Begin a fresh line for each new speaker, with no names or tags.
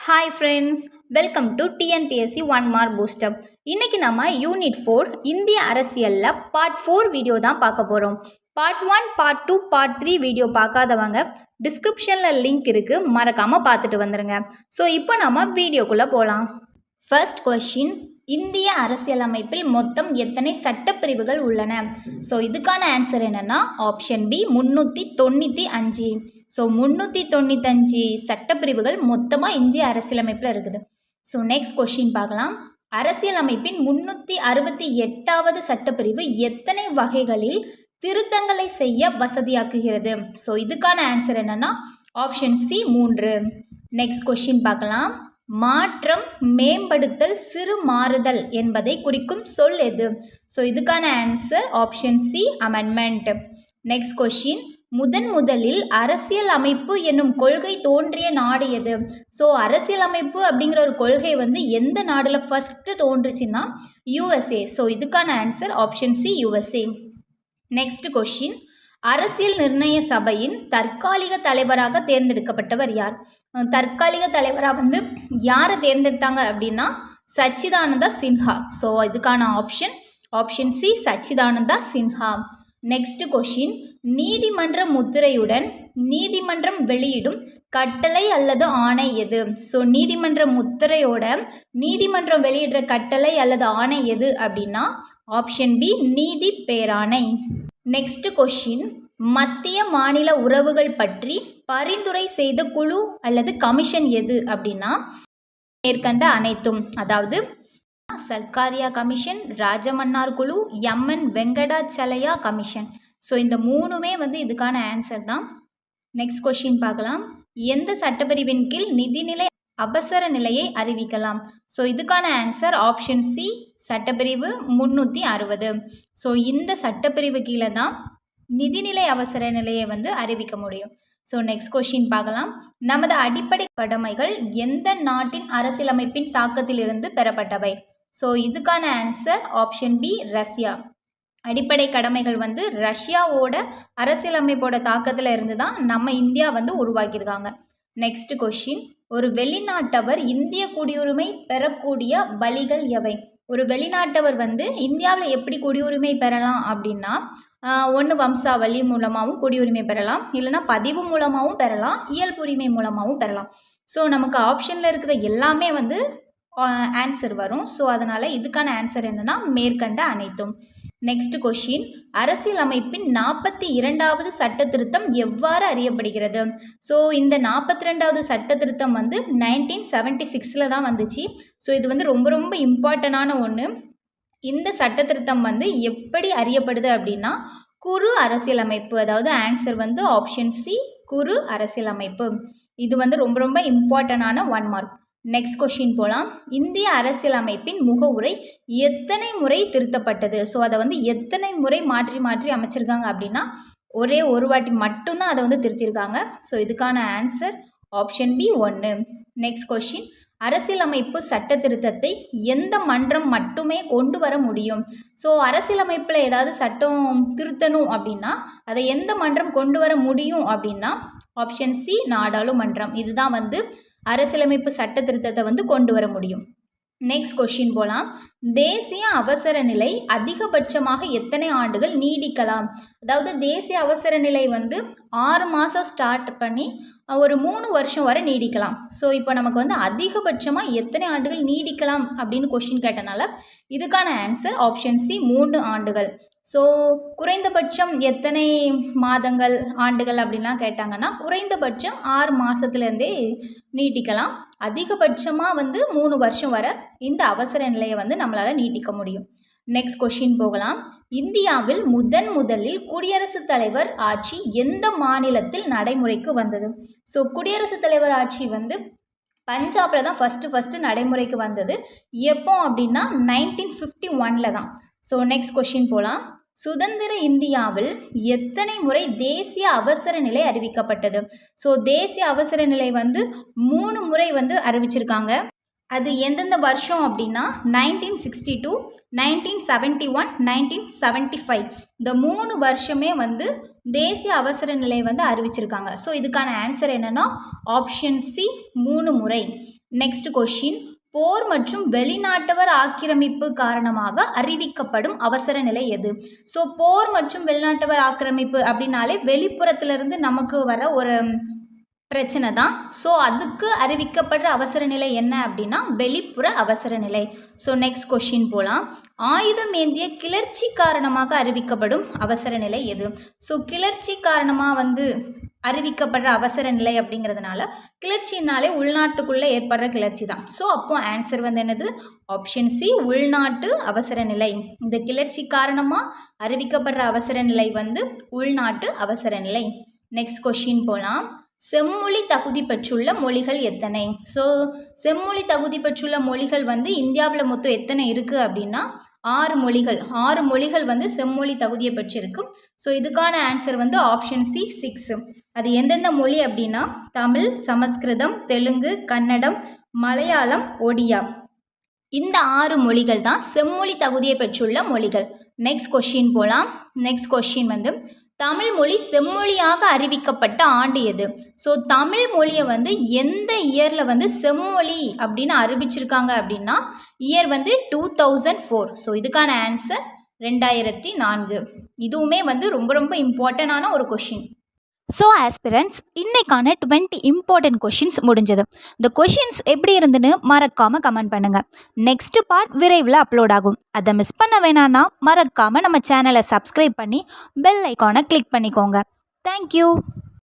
Hi friends, welcome to TNPSC one mark boost up. இன்றைக்கி நம்ம unit 4 இந்திய அரசியலில் பார்ட் 4 வீடியோ தான் பார்க்க போகிறோம். பார்ட் 1, பார்ட் 2, பார்ட் 3 வீடியோ பார்க்காதவங்க டிஸ்கிரிப்ஷனில் லிங்க் இருக்குது, மறக்காமல் பார்த்துட்டு வந்துடுங்க. ஸோ இப்போ நம்ம வீடியோக்குள்ளே போகலாம். ஃபர்ஸ்ட் கொஷின், இந்திய அரசியலமைப்பில் மொத்தம் எத்தனை சட்டப்பிரிவுகள் உள்ளன? ஸோ இதுக்கான ஆன்சர் என்னென்னா ஆப்ஷன் பி 395. ஸோ 395 சட்டப்பிரிவுகள் மொத்தமாக இந்திய அரசியலமைப்பில் இருக்குது. ஸோ நெக்ஸ்ட் கொஷின் பார்க்கலாம். அரசியலமைப்பின் 368வது சட்டப்பிரிவு எத்தனை வகைகளில் திருத்தங்களை செய்ய வசதியாக்குகிறது? ஸோ இதுக்கான ஆன்சர் என்னென்னா ஆப்ஷன் சி 3. நெக்ஸ்ட் கொஷின் பார்க்கலாம். மாற்றம், மேம்படுத்தல், சிறு மாறுதல் என்பதை குறிக்கும் சொல் எது? ஸோ இதுக்கான answer option C amendment. Next question, முதலில் அரசியல் அமைப்பு என்னும் கொள்கை தோன்றிய நாடு எது? ஸோ அரசியல் அமைப்பு அப்படிங்கிற ஒரு கொள்கை எந்த நாடில் ஃபஸ்ட்டு தோன்றுச்சுன்னா யூஎஸ்ஏ. ஸோ இதுக்கான answer option C USA. Next question, அரசியல் நிர்ணய சபையின் தற்காலிக தலைவராக தேர்ந்தெடுக்கப்பட்டவர் யார்? தற்காலிக தலைவராக யாரை தேர்ந்தெடுத்தாங்க அப்படின்னா சச்சிதானந்தா சின்ஹா. ஸோ இதுக்கான option C Sachchidananda Sinha. Next question, நீதிமன்ற முத்திரையுடன் நீதிமன்றம் வெளியிடும் கட்டளை அல்லது ஆணை எது? ஸோ நீதிமன்ற முத்திரையோட நீதிமன்றம் வெளியிடுற கட்டளை அல்லது ஆணை எது அப்படின்னா ஆப்ஷன் பி நீதி பேராணை. நெக்ஸ்ட் கொஷின், மத்திய மாநில உறவுகள் பற்றி பரிந்துரை செய்த குழு அல்லது கமிஷன் எது அப்படின்னா மேற்கண்ட அனைத்தும், அதாவது சர்க்காரியா கமிஷன், ராஜமன்னார் குழு, எம்என் வெங்கடாச்சலயா கமிஷன். ஸோ இந்த மூணுமே இதுக்கான ஆன்சர் தான். நெக்ஸ்ட் கொஷின் பார்க்கலாம். எந்த சட்டப்பிரிவின் கீழ் நிதிநிலை அவசர நிலையை அறிவிக்கலாம்? ஸோ இதுக்கான ஆன்சர் ஆப்ஷன் சி சட்டப்பிரிவு 360. ஸோ இந்த சட்டப்பிரிவு கீழே தான் நிதிநிலை அவசர நிலையை அறிவிக்க முடியும். ஸோ நெக்ஸ்ட் கொஷின் பார்க்கலாம். நமது அடிப்படை கடமைகள் எந்த நாட்டின் அரசியலமைப்பின் தாக்கத்திலிருந்து பெறப்பட்டவை? ஸோ இதுக்கான ஆன்சர் ஆப்ஷன் பி ரஷ்யா. அடிப்படை கடமைகள் ரஷ்யாவோட அரசியலமைப்போட தாக்கத்தில் இருந்து தான் நம்ம இந்தியா உருவாக்கியிருக்காங்க. நெக்ஸ்ட் கொஷின், ஒரு வெளிநாட்டவர் இந்திய குடியுரிமை பெறக்கூடிய வழிகள் எவை? ஒரு வெளிநாட்டவர் இந்தியாவில் எப்படி குடியுரிமை பெறலாம் அப்படின்னா ஒன்று வம்சாவளி மூலமாகவும் குடியுரிமை பெறலாம், இல்லைனா பதிவு மூலமாகவும் பெறலாம், இயல்புரிமை மூலமாகவும் பெறலாம். ஸோ நமக்கு ஆப்ஷனில் இருக்கிற எல்லாமே ஆன்சர் வரும். ஸோ அதனால் இதுக்கான ஆன்சர் என்னென்னா மேற்கண்ட அனைத்தும். நெக்ஸ்ட் கொஷின், அரசியலமைப்பின் 42வது சட்ட திருத்தம் எவ்வாறு அறியப்படுகிறது? ஸோ இந்த 42வது சட்ட திருத்தம் 1976 தான் வந்துச்சு. ஸோ இது ரொம்ப ரொம்ப இம்பார்ட்டண்டான ஒன்று. இந்த சட்ட திருத்தம் எப்படி அறியப்படுது அப்படின்னா குறு அரசியலமைப்பு, அதாவது ஆன்சர் ஆப்ஷன் சி குறு அரசியலமைப்பு. இது ரொம்ப ரொம்ப இம்பார்ட்டண்டான 1 மார்க். நெக்ஸ்ட் கொஷின் போகலாம். இந்திய அரசியலமைப்பின் முகவுரை எத்தனை முறை திருத்தப்பட்டது? ஸோ அதை எத்தனை முறை மாற்றி மாற்றி அமைச்சிருக்காங்க அப்படின்னா ஒரே ஒரு வாட்டி மட்டும்தான் அதை திருத்திருக்காங்க. ஸோ இதுக்கான ஆன்சர் ஆப்ஷன் பி 1. நெக்ஸ்ட் கொஷின், அரசியலமைப்பு சட்ட திருத்தத்தை எந்த மன்றம் மட்டுமே கொண்டு வர முடியும்? ஸோ அரசியலமைப்பில் ஏதாவது சட்டம் திருத்தணும் அப்படின்னா அதை எந்த மன்றம் கொண்டு வர முடியும் அப்படின்னா ஆப்ஷன் சி நாடாளுமன்றம். இதுதான் அரசியலமைப்பு சட்ட திருத்தத்தை கொண்டு வர முடியும். நெக்ஸ்ட் கொஷின் போகலாம். தேசிய அவசர நிலை அதிகபட்சமாக எத்தனை ஆண்டுகள் நீடிக்கலாம்? அதாவது தேசிய அவசர நிலை 6 மாதம் ஸ்டார்ட் பண்ணி ஒரு 3 வருஷம் வரை நீடிக்கலாம். ஸோ இப்போ நமக்கு அதிகபட்சமாக எத்தனை ஆண்டுகள் நீடிக்கலாம் அப்படின்னு கொஷின் கேட்டனால இதுக்கான ஆன்சர் ஆப்ஷன் சி 3 ஆண்டுகள். ஸோ குறைந்தபட்சம் எத்தனை மாதங்கள் ஆண்டுகள் அப்படின்லாம் கேட்டாங்கன்னா குறைந்தபட்சம் 6 மாதத்துலேருந்தே நீட்டிக்கலாம். அதிகபட்சமாக 3 வருஷம் வரை இந்த அவசர நிலையை நம்மளால் நீட்டிக்க முடியும். நெக்ஸ்ட் கொஷின் போகலாம். இந்தியாவில் முதலில் குடியரசுத் தலைவர் ஆட்சி எந்த மாநிலத்தில் நடைமுறைக்கு வந்தது? ஸோ குடியரசுத் தலைவர் ஆட்சி பஞ்சாபில் தான் ஃபஸ்ட்டு நடைமுறைக்கு வந்தது. எப்போ அப்படின்னா 1951 தான். ஸோ நெக்ஸ்ட் கொஷின் போகலாம். சுதந்திர இந்தியாவில் எத்தனை முறை தேசிய அவசர நிலை அறிவிக்கப்பட்டது? ஸோ தேசிய அவசர நிலை 3 முறை அறிவிச்சிருக்காங்க. அது எந்தெந்த வருஷம் அப்படின்னா 1962, 1971, 1975. இந்த 3 வருஷமே தேசிய அவசர நிலை வந்து அறிவிச்சிருக்காங்க. ஸோ இதுக்கான ஆன்சர் என்னென்னா ஆப்ஷன் சி 3 முறை. நெக்ஸ்ட் கொஷின், போர் மற்றும் வெளிநாட்டவர் ஆக்கிரமிப்பு காரணமாக அறிவிக்கப்படும் அவசர நிலை எது? ஸோ போர் மற்றும் வெளிநாட்டவர் ஆக்கிரமிப்பு அப்படின்னாலே வெளிப்புறத்திலிருந்து நமக்கு வர ஒரு பிரச்சனை தான். ஸோ அதுக்கு அறிவிக்கப்படுற அவசர நிலை என்ன அப்படின்னா வெளிப்புற அவசர நிலை. ஸோ நெக்ஸ்ட் கொஷின் போகலாம். ஆயுதம் ஏந்திய கிளர்ச்சி காரணமாக அறிவிக்கப்படும் அவசர நிலை எது? ஸோ கிளர்ச்சி காரணமாக வந்து அறிவிக்கப்படுற அவசர நிலை அப்படிங்கிறதுனால கிளர்ச்சினாலே உள்நாட்டுக்குள்ளே ஏற்படுற கிளர்ச்சி தான். ஸோ அப்போ ஆன்சர் வந்து என்னது? ஆப்ஷன் சி உள்நாட்டு அவசர நிலை. இந்த கிளர்ச்சி காரணமாக அறிவிக்கப்படுற அவசர நிலை வந்து உள்நாட்டு அவசர நிலை. நெக்ஸ்ட் கொஷின் போகலாம். செம்மொழி தகுதி பெற்றுள்ள மொழிகள் எத்தனை? ஸோ செம்மொழி தகுதி பெற்றுள்ள மொழிகள் வந்து இந்தியாவில் மொத்தம் எத்தனை இருக்குது அப்படின்னா 6 மொழிகள். 6 மொழிகள் வந்து செம்மொழி தகுதியை பெற்றிருக்கு. ஸோ இதுக்கான ஆன்சர் வந்து ஆப்ஷன் சி 6. அது எந்தெந்த மொழி அப்படின்னா தமிழ், சமஸ்கிருதம், தெலுங்கு, கன்னடம், மலையாளம், ஒடியா. இந்த 6 மொழிகள் தான் செம்மொழி தகுதியை பெற்றுள்ள மொழிகள். நெக்ஸ்ட் கொஷின் போகலாம். நெக்ஸ்ட் கொஷின் வந்து தமிழ் மொழி செம்மொழியாக அறிவிக்கப்பட்ட ஆண்டு எது? ஸோ தமிழ் மொழியை வந்து எந்த இயரில் வந்து செம்மொழி அப்படின்னு அறிவிச்சிருக்காங்க அப்படின்னா இயர் வந்து 2004. ஸோ இதுக்கான ஆன்சர் 2004. இதுவுமே வந்து ரொம்ப ரொம்ப இம்பார்ட்டண்டான ஒரு கொஷின். ஸோ ஆஸ்பிரண்ட்ஸ், இன்னைக்கான 20 இம்பார்ட்டன்ட் கொஷின்ஸ் முடிஞ்சது. இந்த கொஷின்ஸ் எப்படி இருந்துன்னு மறக்காமல் கமெண்ட் பண்ணுங்கள். நெக்ஸ்ட் பார்ட் விரைவில் அப்லோட் ஆகும். அதை மிஸ் பண்ண வேணான்னா மறக்காமல் நம்ம சேனலை சப்ஸ்கிரைப் பண்ணி பெல் ஐக்கானை கிளிக் பண்ணிக்கோங்க. தேங்க்யூ.